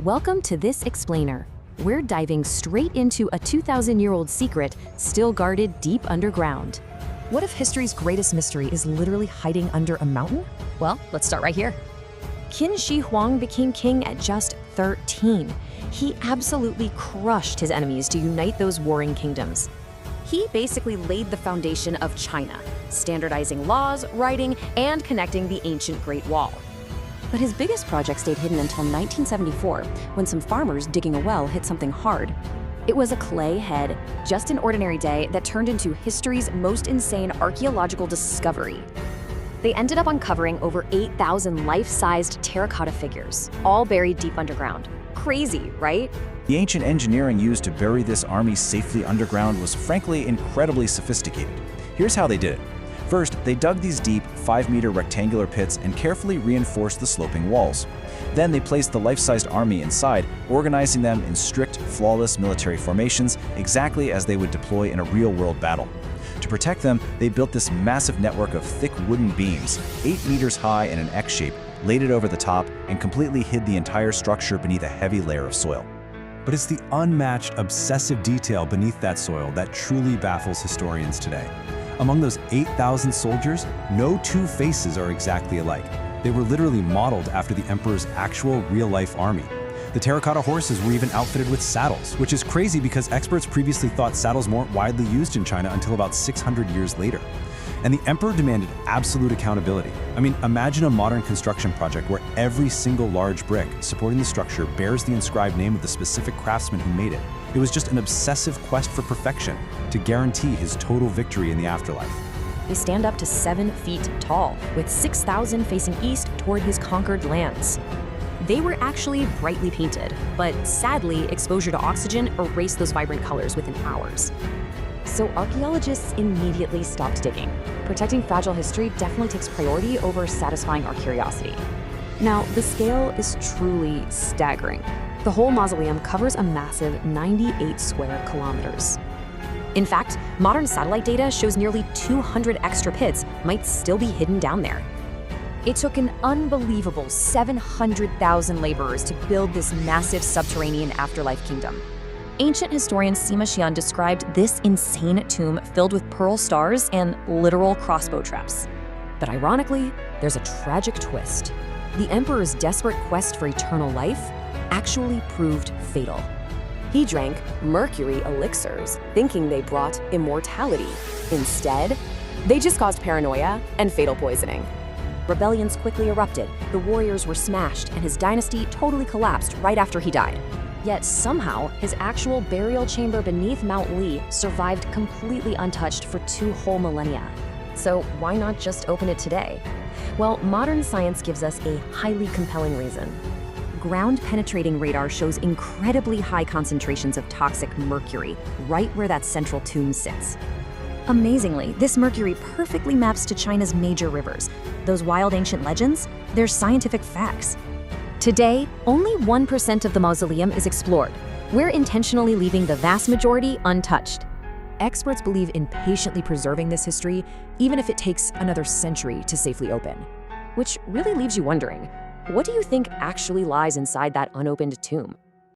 Welcome to this explainer. We're diving straight into a 2,000-year-old secret still guarded deep underground. What if history's greatest mystery is literally hiding under a mountain? Well, let's start right here. Qin Shi Huang became king at just 13. He absolutely crushed his enemies to unite those warring kingdoms. He basically laid the foundation of China, standardizing laws, writing, and connecting the ancient Great Wall. But his biggest project stayed hidden until 1974, when some farmers digging a well hit something hard. It was a clay head, just an ordinary day, that turned into history's most insane archaeological discovery. They ended up uncovering over 8,000 life-sized terracotta figures, all buried deep underground. Crazy, right? The ancient engineering used to bury this army safely underground was frankly incredibly sophisticated. Here's how they did it. First, they dug these deep, 5-meter rectangular pits and carefully reinforced the sloping walls. Then they placed the life-sized army inside, organizing them in strict, flawless military formations, exactly as they would deploy in a real-world battle. To protect them, they built this massive network of thick wooden beams, 8 meters high in an X shape, laid it over the top, and completely hid the entire structure beneath a heavy layer of soil. But it's the unmatched, obsessive detail beneath that soil that truly baffles historians today. Among those 8,000 soldiers, no two faces are exactly alike. They were literally modeled after the emperor's actual real-life army. The terracotta horses were even outfitted with saddles, which is crazy because experts previously thought saddles weren't widely used in China until about 600 years later. And the emperor demanded absolute accountability. I mean, imagine a modern construction project where every single large brick supporting the structure bears the inscribed name of the specific craftsman who made it. It was just an obsessive quest for perfection to guarantee his total victory in the afterlife. They stand up to 7 feet tall, with 6,000 facing east toward his conquered lands. They were actually brightly painted, but sadly, exposure to oxygen erased those vibrant colors within hours. So archaeologists immediately stopped digging. Protecting fragile history definitely takes priority over satisfying our curiosity. Now, the scale is truly staggering. The whole mausoleum covers a massive 98 square kilometers. In fact, modern satellite data shows nearly 200 extra pits might still be hidden down there. It took an unbelievable 700,000 laborers to build this massive subterranean afterlife kingdom. Ancient historian Sima Qian described this insane tomb filled with pearl stars and literal crossbow traps. But ironically, there's a tragic twist. The emperor's desperate quest for eternal life actually proved fatal. He drank Mercury elixirs, thinking they brought immortality. Instead, they just caused paranoia and fatal poisoning. Rebellions quickly erupted, the warriors were smashed, and his dynasty totally collapsed right after he died. Yet somehow, his actual burial chamber beneath Mount Li survived completely untouched for 2 whole millennia. So why not just open it today? Well, modern science gives us a highly compelling reason. Ground-penetrating radar shows incredibly high concentrations of toxic mercury right where that central tomb sits. Amazingly, this mercury perfectly maps to China's major rivers. Those wild ancient legends, they're scientific facts. Today, only 1% of the mausoleum is explored. We're intentionally leaving the vast majority untouched. Experts believe in patiently preserving this history, even if it takes another century to safely open. Which really leaves you wondering, what do you think actually lies inside that unopened tomb?